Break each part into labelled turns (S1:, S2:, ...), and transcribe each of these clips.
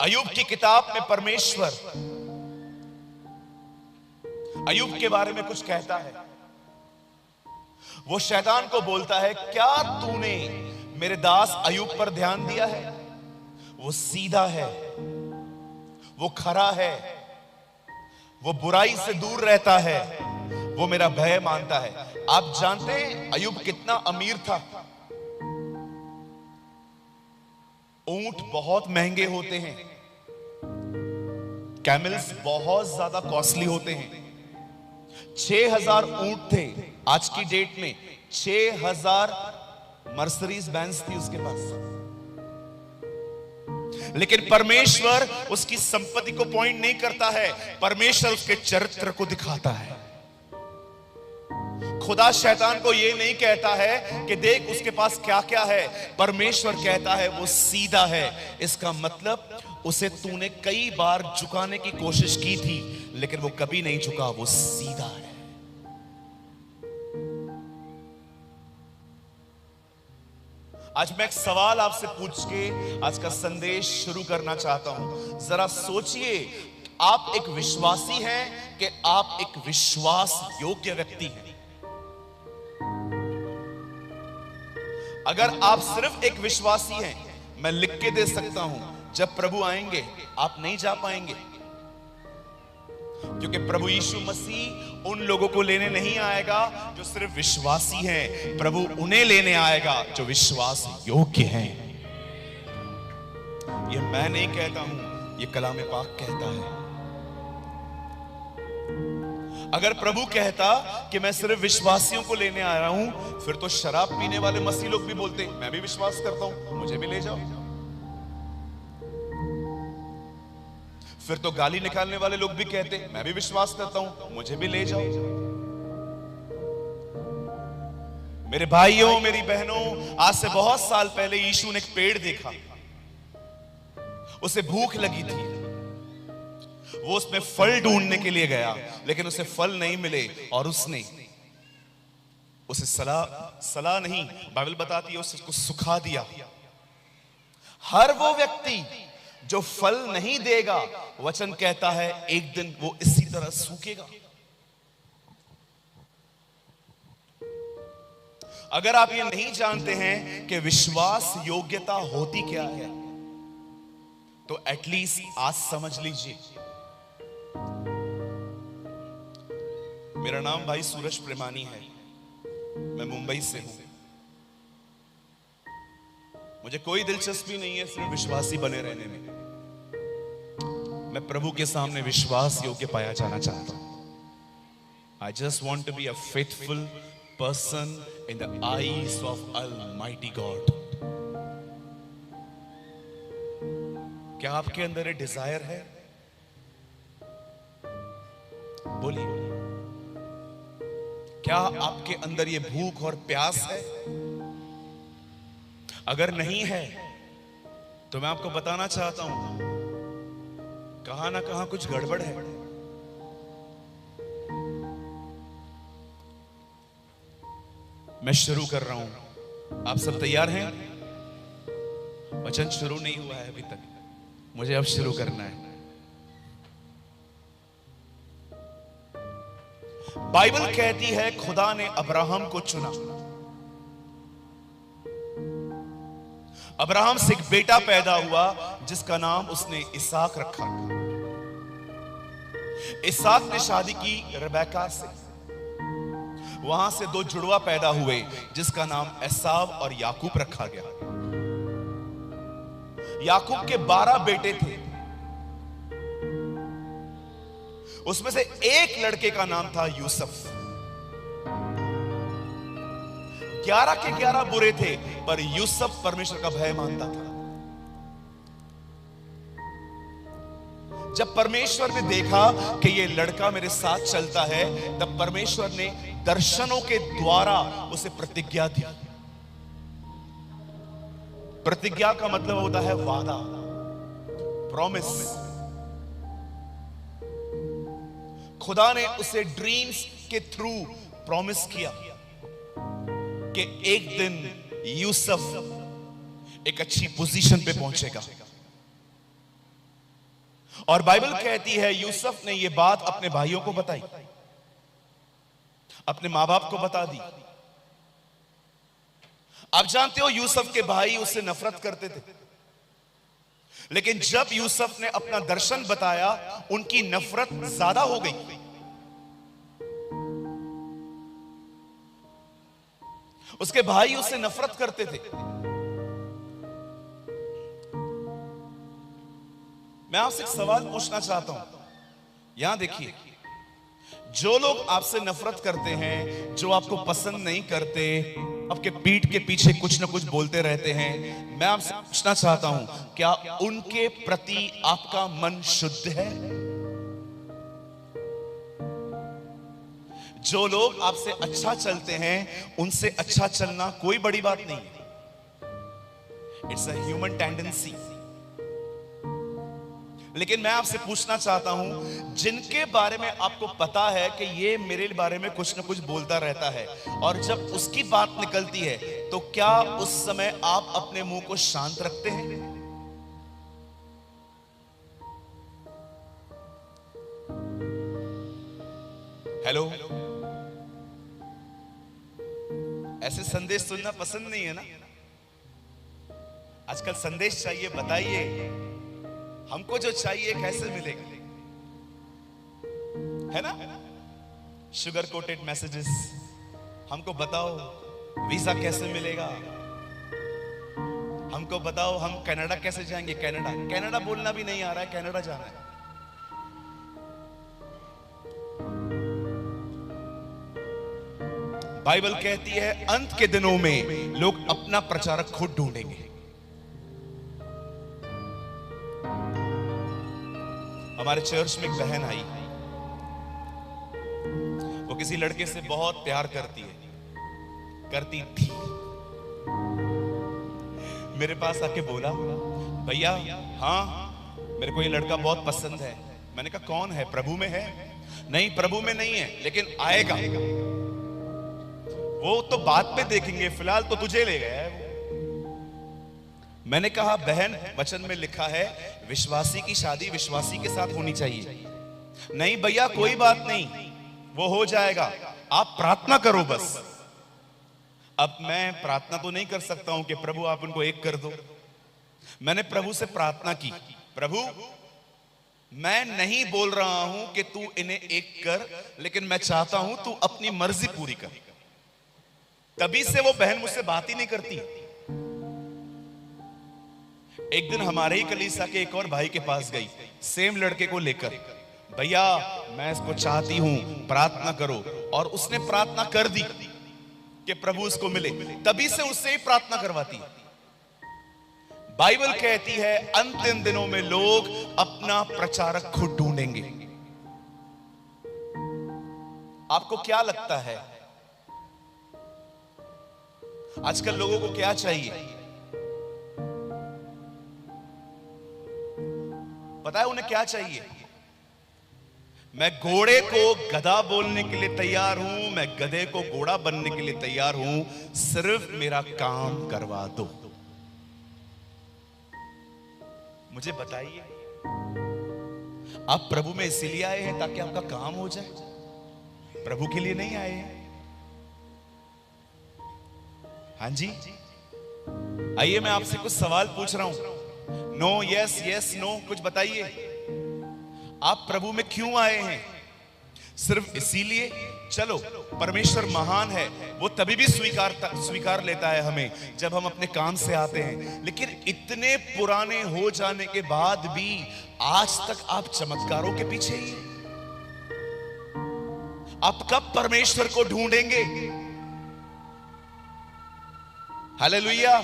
S1: अय्यूब की किताब में परमेश्वर अय्यूब के बारे में कुछ कहता है। वो शैतान को बोलता है, क्या तूने मेरे दास अय्यूब पर ध्यान दिया है? वो सीधा है, वो खरा है, वो बुराई से दूर रहता है, वो मेरा भय मानता है। आप जानते हैं अय्यूब कितना अमीर था? ऊंट बहुत महंगे होते हैं, कैमल्स बहुत ज्यादा कॉस्टली होते हैं। 6000 ऊंट थे। आज की डेट में 6000 मर्सिडीज बेंज थी उसके पास। लेकिन परमेश्वर उसकी संपत्ति को पॉइंट नहीं करता है, परमेश्वर उसके चरित्र को दिखाता है। खुदा शैतान को यह नहीं कहता है कि देख उसके पास क्या क्या है, परमेश्वर कहता है वो सीधा है। इसका मतलब उसे तूने कई बार झुकाने की कोशिश की थी, लेकिन वो कभी नहीं झुका, वो सीधा है। आज मैं एक सवाल आपसे पूछ के आज का संदेश शुरू करना चाहता हूं। जरा सोचिए, आप एक विश्वासी हैं कि आप एक विश्वास योग्य व्यक्ति हैं? अगर आप सिर्फ एक विश्वासी हैं, मैं लिख के दे सकता हूं, जब प्रभु आएंगे आप नहीं जा पाएंगे, क्योंकि प्रभु यीशु मसीह उन लोगों को लेने नहीं आएगा जो सिर्फ विश्वासी हैं। प्रभु उन्हें लेने आएगा जो विश्वास योग्य हैं। यह मैं नहीं कहता हूं, यह कलाम पाक कहता है। अगर प्रभु कहता कि मैं सिर्फ विश्वासियों को लेने आ रहा हूं, फिर तो शराब पीने वाले मसीह लोग भी बोलते मैं भी विश्वास करता हूं, मुझे भी ले जाओ। फिर तो गाली निकालने वाले लोग भी कहते मैं भी विश्वास करता हूं, मुझे भी ले जाओ। मेरे भाइयों, मेरी बहनों, आज से बहुत साल पहले यीशु ने एक पेड़ देखा। उसे भूख लगी थी, वो उसमें फल ढूंढने के लिए गया, लेकिन उसे फल नहीं मिले और उसने उसे सलाह नहीं, बाइबल बताती है उसको सुखा दिया। हर वो व्यक्ति जो फल नहीं देगा, वचन कहता है एक दिन वो इसी तरह सूखेगा। अगर आप ये नहीं जानते हैं कि विश्वास योग्यता होती क्या है, तो एटलीस्ट आज समझ लीजिए। मेरा नाम भाई सूरज प्रेमानी है, मैं मुंबई से हूं। मुझे कोई दिलचस्पी नहीं है सिर्फ विश्वासी बने रहने में। मैं प्रभु के सामने विश्वास योग्य पाया जाना चाहता हूं। I just want to be a faithful person in the eyes of almighty God. क्या आपके अंदर ये डिजायर है? बोलिए, क्या आपके अंदर ये भूख और प्यास है? अगर नहीं है तो मैं आपको बताना चाहता हूं, कहां ना कहां कुछ गड़बड़ है। मैं शुरू कर रहा हूं, आप सब तैयार हैं? वचन शुरू नहीं हुआ है अभी तक, मुझे अब शुरू करना है। बाइबल कहती है खुदा ने अब्राहम को चुना। अब्राहम से एक बेटा पैदा हुआ जिसका नाम उसने इसहाक रखा। इसहाक ने शादी की रिबेका से। वहां से 2 जुड़वा पैदा हुए जिसका नाम एसाव और याकूब रखा गया। याकूब के 12 बेटे थे, उसमें से एक लड़के का नाम था यूसुफ। 11 के 11 बुरे थे, पर यूसुफ परमेश्वर का भय मानता था। जब परमेश्वर ने देखा कि ये लड़का मेरे साथ चलता है, तब परमेश्वर ने दर्शनों के द्वारा उसे प्रतिज्ञा दी। प्रतिज्ञा का मतलब होता है वादा, प्रॉमिस। खुदा ने उसे ड्रीम्स के थ्रू प्रॉमिस किया कि एक दिन यूसुफ एक अच्छी पोजीशन पे पहुंचेगा। और बाइबल कहती है यूसुफ ने यह बात अपने भाइयों को बताई, अपने मां बाप को बता दी। आप जानते हो यूसुफ के भाई उससे नफरत करते थे, लेकिन जब यूसुफ ने अपना दर्शन बताया उनकी नफरत ज्यादा हो गई। उसके भाई उससे नफरत करते थे। मैं आपसे एक सवाल पूछना चाहता हूं, यहां देखिए, जो लोग आपसे नफरत करते हैं, जो आपको पसंद नहीं करते, आपके पीठ के पीछे कुछ ना कुछ बोलते रहते हैं, मैं आपसे पूछना चाहता हूं, क्या उनके प्रति आपका मन शुद्ध है? जो लोग आपसे अच्छा चलते हैं उनसे अच्छा चलना कोई बड़ी बात नहीं है, इट्स अ ह्यूमन टेंडेंसी। लेकिन मैं आपसे पूछना चाहता हूं, जिनके बारे में आपको पता है कि ये मेरे बारे में कुछ ना कुछ बोलता रहता है, और जब उसकी बात निकलती है तो क्या उस समय आप अपने मुंह को शांत रखते हैं? हेलो, ऐसे संदेश सुनना पसंद नहीं है ना? आजकल संदेश चाहिए, बताइए हमको जो चाहिए कैसे मिलेगा, है ना? शुगर कोटेड मैसेजेस, हमको बताओ वीजा कैसे मिलेगा, हमको बताओ हम कनाडा कैसे जाएंगे। कनाडा बोलना भी नहीं आ रहा है, कनाडा जाना है। बाइबल कहती है अंत के दिनों में लोग अपना प्रचारक खुद ढूंढेंगे। हमारे चर्च में एक बहन आई, वो किसी लड़के से बहुत प्यार करती थी। मेरे पास आके बोला, भैया हाँ मेरे को ये लड़का बहुत पसंद है। मैंने कहा कौन है, प्रभु में है? नहीं प्रभु में नहीं है, लेकिन आएगा, वो तो बाद में देखेंगे, फिलहाल तो तुझे ले गया है। मैंने कहा बहन, वचन में लिखा है विश्वासी की शादी विश्वासी के साथ होनी चाहिए। नहीं भैया कोई बात नहीं, वो हो जाएगा, आप प्रार्थना करो बस। अब मैं प्रार्थना तो नहीं कर सकता हूं कि प्रभु आप उनको एक कर दो। मैंने प्रभु से प्रार्थना की, प्रभु मैं नहीं बोल रहा हूं कि तू इन्हें एक कर, लेकिन मैं चाहता हूं तू अपनी मर्जी पूरी कर। तभी से वो बहन मुझसे बात ही नहीं करती। एक दिन हमारे ही कलीसिया के एक और भाई के पास गई, सेम लड़के को लेकर, भैया मैं इसको चाहती हूं, प्रार्थना करो। और उसने प्रार्थना कर दी कि प्रभु उसको मिले, तभी से उससे ही प्रार्थना करवाती। बाइबल कहती है अंतिम दिनों में लोग अपना प्रचारक खुद ढूंढेंगे। आपको क्या लगता है आजकल लोगों को क्या चाहिए? पता है उन्हें क्या चाहिए? मैं घोड़े को गधा बोलने के लिए तैयार हूं, मैं गधे को घोड़ा बनने के लिए तैयार हूं, सिर्फ मेरा काम करवा दो। मुझे बताइए, आप प्रभु में इसीलिए आए हैं ताकि आपका काम हो जाए, प्रभु के लिए नहीं आए हैं। हाँ जी, आइए मैं आपसे कुछ सवाल पूछ रहा हूं, नो यस यस नो, कुछ बताइए। आप प्रभु में क्यों आए हैं? सिर्फ इसीलिए? चलो परमेश्वर महान है, वो तभी भी स्वीकार लेता है हमें जब हम अपने काम से आते हैं। लेकिन इतने पुराने हो जाने के बाद भी आज तक आप चमत्कारों के पीछे ही हैं। आप कब परमेश्वर को ढूंढेंगे? हालेलुया।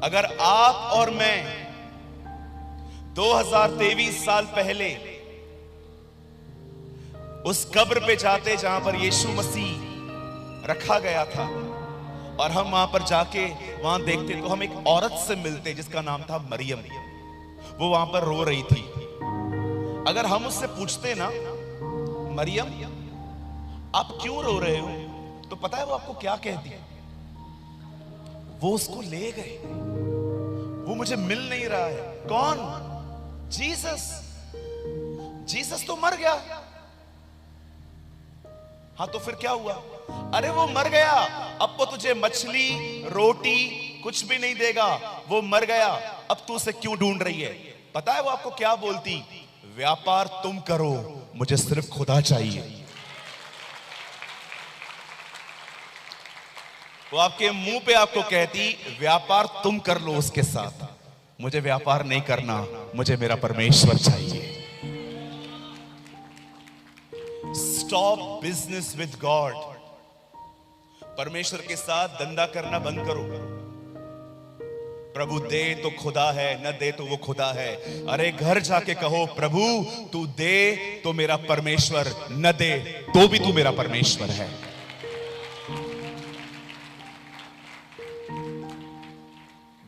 S1: अगर आप और मैं 2023 साल पहले उस कब्र पे जाते जहां पर यीशु मसीह रखा गया था, और हम वहां पर जाके वहां देखते तो हम एक औरत से मिलते जिसका नाम था मरियम। वो वहां पर रो रही थी। अगर हम उससे पूछते ना, मरियम आप क्यों रो रहे हो, तो पता है वो आपको क्या कहती है? वो उसको ले गए, वो मुझे मिल नहीं रहा है। कौन? जीसस। जीसस तो मर गया। हाँ तो फिर क्या हुआ? अरे वो मर गया, अब वो तुझे मछली रोटी कुछ भी नहीं देगा, वो मर गया, अब तू उसे क्यों ढूंढ रही है? पता है वो आपको क्या बोलती? व्यापार तुम करो, मुझे सिर्फ खुदा चाहिए। वो आपके मुंह पे आपको कहती व्यापार तुम कर लो उसके साथ, मुझे व्यापार नहीं करना, मुझे मेरा परमेश्वर चाहिए। Stop business with God. परमेश्वर के साथ धंधा करना बंद करो। प्रभु दे तो खुदा है, न दे तो वो खुदा है। अरे घर जाके कहो प्रभु तू दे तो मेरा परमेश्वर, न दे तो भी तू मेरा परमेश्वर है।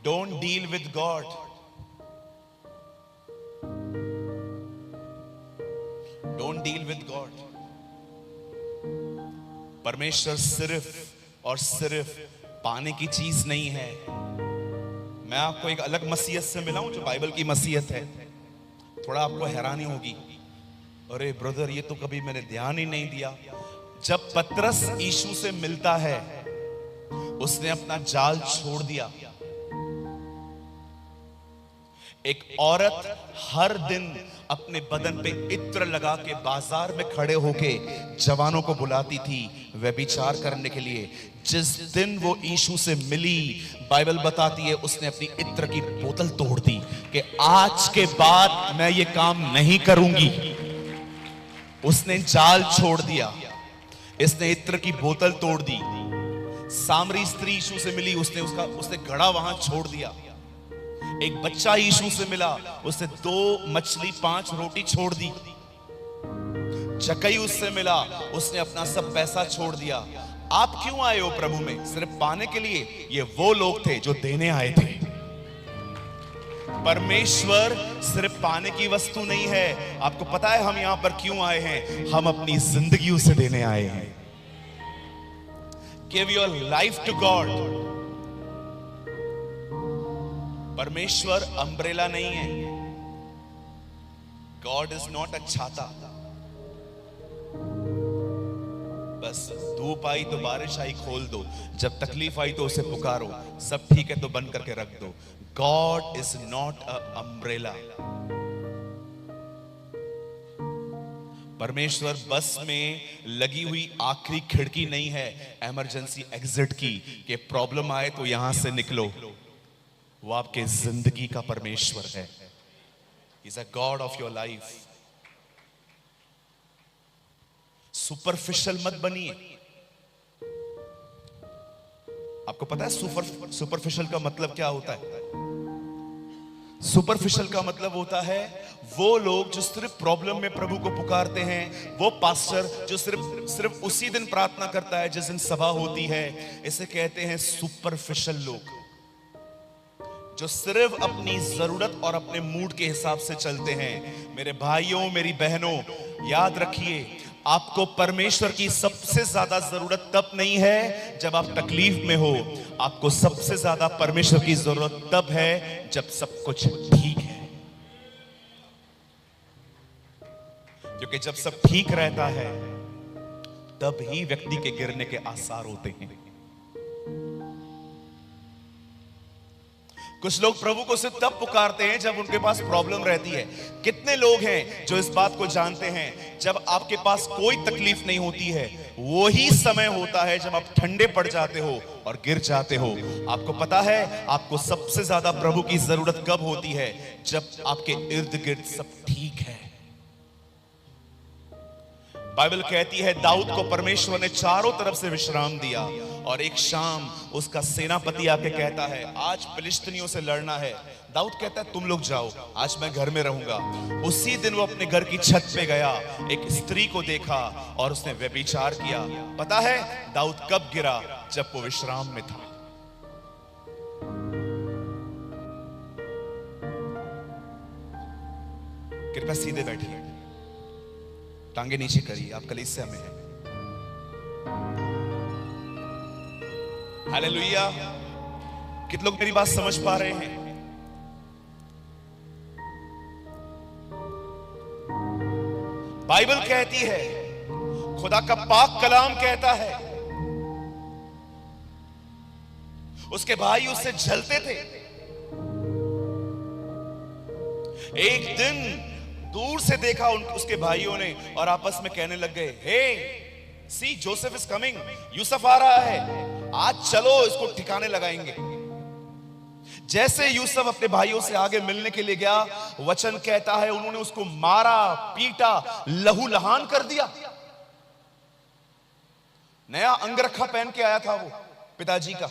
S1: Don't deal with God. Don't deal with God. परमेश्वर सिर्फ और सिर्फ पाने की चीज नहीं है। मैं आपको एक अलग मसीहत से मिलाऊं जो बाइबल की मसीहत है। थोड़ा आपको हैरानी होगी, अरे ब्रदर ये तो कभी मैंने ध्यान ही नहीं दिया। जब पतरस यीशु से मिलता है, उसने अपना जाल छोड़ दिया। एक औरत हर दिन अपने बदन पे इत्र लगा के बाजार में खड़े होके जवानों को बुलाती थी व्यभिचार करने के लिए। जिस दिन वो यीशु से मिली, बाइबल बताती है उसने अपनी इत्र की बोतल तोड़ दी कि आज के बाद मैं ये काम नहीं करूंगी। उसने जाल छोड़ दिया, इसने इत्र की बोतल तोड़ दी। सामरी स्त्री यीशु से मिली, उसने घड़ा वहां छोड़ दिया। एक बच्चा यीशु से मिला, उसने 2 मछली 5 रोटी छोड़ दी। जक्कई उससे मिला, उसने अपना सब पैसा छोड़ दिया। आप क्यों आए हो प्रभु में? सिर्फ पाने के लिए? ये वो लोग थे जो देने आए थे। परमेश्वर सिर्फ पाने की वस्तु नहीं है। आपको पता है हम यहां पर क्यों आए हैं? हम अपनी जिंदगी उसे देने आए हैं। Give your life to God. परमेश्वर अम्ब्रेला नहीं है। गॉड इज नॉट अ छाता। बस धूप आई तो बारिश आई खोल दो, जब तकलीफ आई तो उसे पुकारो, सब ठीक है तो बंद करके रख दो। God is not a umbrella. परमेश्वर बस में लगी हुई आखिरी खिड़की नहीं है, इमरजेंसी एग्जिट की, कि प्रॉब्लम आए तो यहां से निकलो। वो आपके जिंदगी का परमेश्वर है। He's a God of your life. Superficial मत बनिए। आपको पता है सुपरफिशियल का मतलब क्या होता है? सुपरफिशियल का मतलब होता है वो लोग जो सिर्फ प्रॉब्लम में प्रभु को पुकारते हैं, वो पास्टर जो सिर्फ उसी दिन प्रार्थना करता है जिस दिन सभा होती है। इसे कहते हैं सुपरफिशियल लोग, जो सिर्फ अपनी जरूरत और अपने मूड के हिसाब से चलते हैं। मेरे भाइयों मेरी बहनों, याद रखिए आपको परमेश्वर की सबसे ज्यादा जरूरत तब नहीं है जब आप तकलीफ में हो। आपको सबसे ज्यादा परमेश्वर की जरूरत तब है जब सब कुछ ठीक है। क्योंकि जब सब ठीक रहता है तब ही व्यक्ति के गिरने के आसार होते हैं। कुछ लोग प्रभु को सिर्फ तब पुकारते हैं जब उनके पास प्रॉब्लम रहती है। कितने लोग हैं जो इस बात को जानते हैं, जब आपके पास कोई तकलीफ नहीं होती है वही समय होता है जब आप ठंडे पड़ जाते हो और गिर जाते हो। आपको पता है आपको सबसे ज्यादा प्रभु की जरूरत कब होती है? जब आपके इर्द गिर्द सब ठीक है। बाइबल कहती है दाऊद को परमेश्वर ने चारों तरफ से विश्राम दिया, और एक शाम उसका सेनापति आके कहता है आज फिलिस्तीनियों से लड़ना है। दाऊद कहता है तुम लोग जाओ, आज मैं घर में रहूंगा। उसी दिन वो अपने घर की छत पे गया, एक स्त्री को देखा और उसने व्यभिचार किया। पता है दाऊद कब गिरा? जब वो विश्राम में था। कृपया सीधे बैठिए, टांगे नीचे करिए, आप कलीसिया में हैं। हालेलुया। कितने लोग मेरी बात समझ पा रहे हैं? बाइबल कहती है, खुदा का पाक कलाम कहता है, उसके भाई उससे जलते थे। एक दिन दूर से देखा उसके भाइयों ने और आपस में कहने लग गए, हे सी जोसेफ इज कमिंग, यूसुफ आ रहा है, आज चलो इसको ठिकाने लगाएंगे। जैसे यूसुफ अपने भाइयों से आगे मिलने के लिए गया, वचन कहता है उन्होंने उसको मारा, पीटा, लहू लहान कर दिया। नया अंगरखा पहन के आया था वो पिताजी का,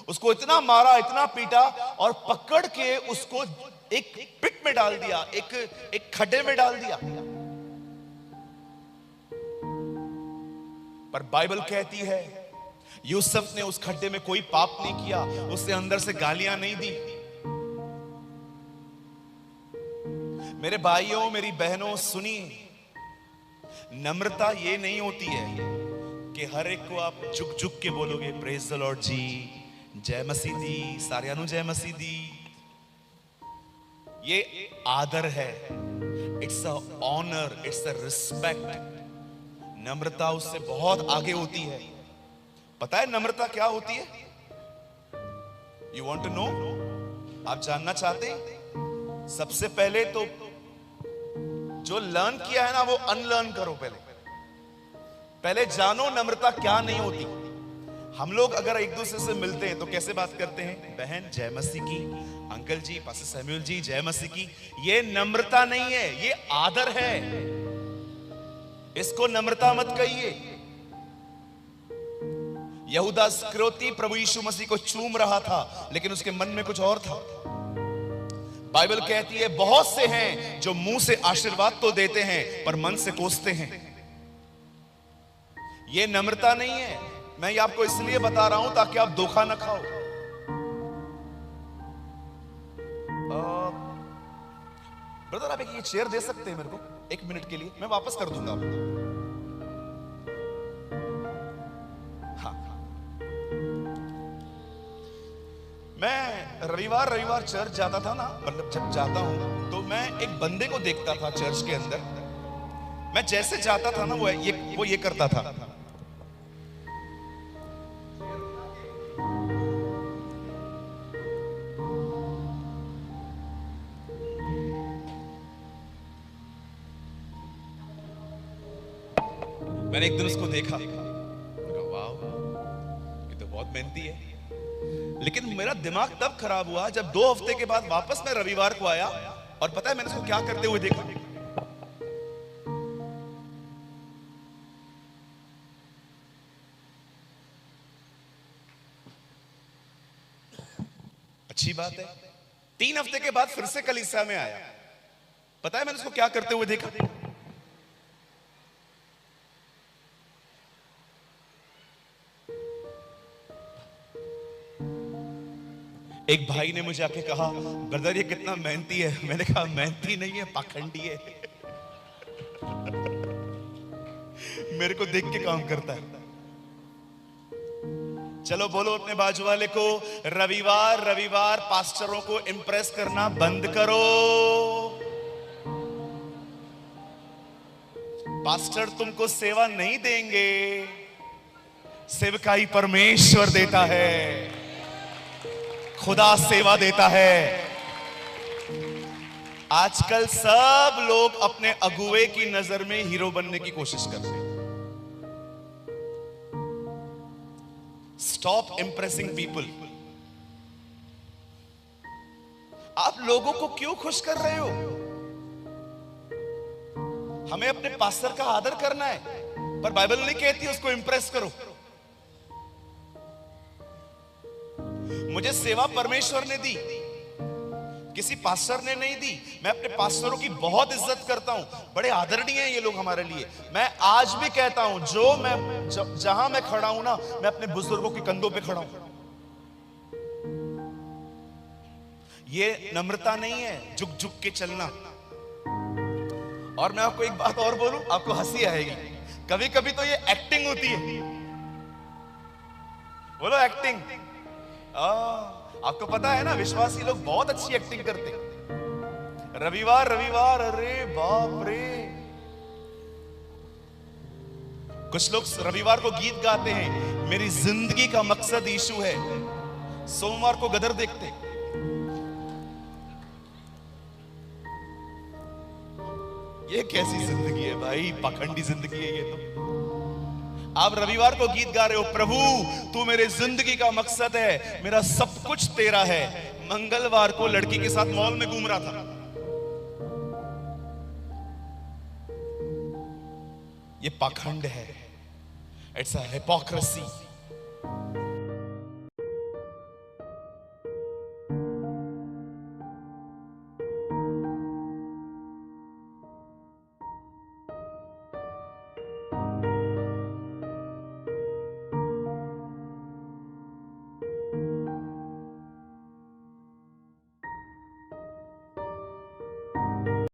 S1: उसको इतना मारा, इतना पीटा और पकड़ के उसको एक पिट में डाल दिया, एक खड्डे में डाल दिया। पर बाइबल कहती है यूसुफ ने उस खड्डे में कोई पाप नहीं किया, उसने अंदर से गालियां नहीं दी। मेरे भाइयों, मेरी बहनों, सुनिए, नम्रता ये नहीं होती है कि हर एक को आप झुक झुक के बोलोगे प्रेज द लॉर्ड जी, जय मसीह दी, सारियां नु जय मसीह दी। ये आदर है, it's a honour, it's a respect. नम्रता उससे बहुत आगे होती है। पता है नम्रता क्या होती है? You want to know? आप जानना चाहते हैं? सबसे पहले तो जो लर्न किया है ना वो अनलर्न करो। पहले जानो नम्रता क्या नहीं होती। हम लोग अगर एक दूसरे से मिलते हैं तो कैसे बात करते हैं? बहन जय मसीह की, अंकल जी, पास्टर सैमुअल जी जय मसीह की। ये नम्रता नहीं है, ये आदर है। इसको नम्रता मत कहिए। यहूदा इस्करियोती प्रभु यीशु मसीह को चूम रहा था, लेकिन उसके मन में कुछ और था। बाइबल कहती है बहुत से हैं जो मुंह से आशीर्वाद तो देते हैं पर मन से कोसते हैं। ये नम्रता नहीं है। मैं ये आपको इसलिए बता रहा हूं ताकि आप धोखा ना खाओ। ब्रदर आप एक ये चेयर दे सकते हैं मेरे को 1 मिनट के लिए? मैं वापस कर दूंगा आपको। हाँ, मैं रविवार चर्च जाता था ना, मतलब जब जाता हूं तो मैं एक बंदे को देखता था चर्च के अंदर। मैं जैसे जाता था ना वो ये करता था। मैंने एक दिन उसको देखा, वाह ये तो बहुत मेहनती है। लेकिन मेरा दिमाग तब खराब हुआ जब 2 हफ्ते के बाद वापस मैं रविवार को आया और पता है मैंने उसको क्या करते हुए देखा? अच्छी बात है, 3 हफ्ते के बाद फिर से कलीसिया में आया। पता है मैंने उसको क्या करते हुए देखा? एक भाई ने मुझे आके कहा, ब्रदर ये कितना मेहनती है। मैंने कहा मेहनती नहीं है, पाखंडी है। मेरे को देख के काम करता है। चलो बोलो अपने बाजू वाले को, रविवार पास्टरों को इंप्रेस करना बंद करो। पास्टर तुमको सेवा नहीं देंगे, सेवकाई परमेश्वर देता है, खुदा सेवा देता है। आजकल सब लोग अपने अगुवे की नजर में हीरो बनने की कोशिश कर रहे हैं। Stop impressing people. आप लोगों को क्यों खुश कर रहे हो? हमें अपने पास्टर का आदर करना है, पर बाइबल नहीं कहती उसको इंप्रेस करो। मुझे सेवा परमेश्वर ने दी, किसी पास्टर ने नहीं दी। मैं अपने पास्टरों की बहुत इज्जत करता हूं, बड़े आदरणीय हैं ये लोग हमारे लिए। मैं आज भी कहता हूं जहां मैं खड़ा हूं ना, मैं अपने बुजुर्गों के कंधों पे खड़ा हूं। ये नम्रता नहीं है, झुक झुक के चलना। और मैं आपको एक बात और बोलूं, आपको हंसी आएगी। कभी कभी तो ये एक्टिंग होती है। बोलो एक्टिंग। आपको पता है ना, विश्वासी लोग बहुत अच्छी एक्टिंग करते हैं। रविवार, अरे बाप रे, कुछ लोग रविवार को गीत गाते हैं, मेरी जिंदगी का मकसद यीशु है, सोमवार को गदर देखते। ये कैसी जिंदगी है भाई, पाखंडी जिंदगी है ये तो। आप रविवार को गीत गा रहे हो, प्रभु तू मेरे जिंदगी का मकसद है, मेरा सब कुछ तेरा है। मंगलवार को लड़की के साथ मॉल में घूम रहा था। ये पाखंड है, इट्स अ हिपोक्रेसी।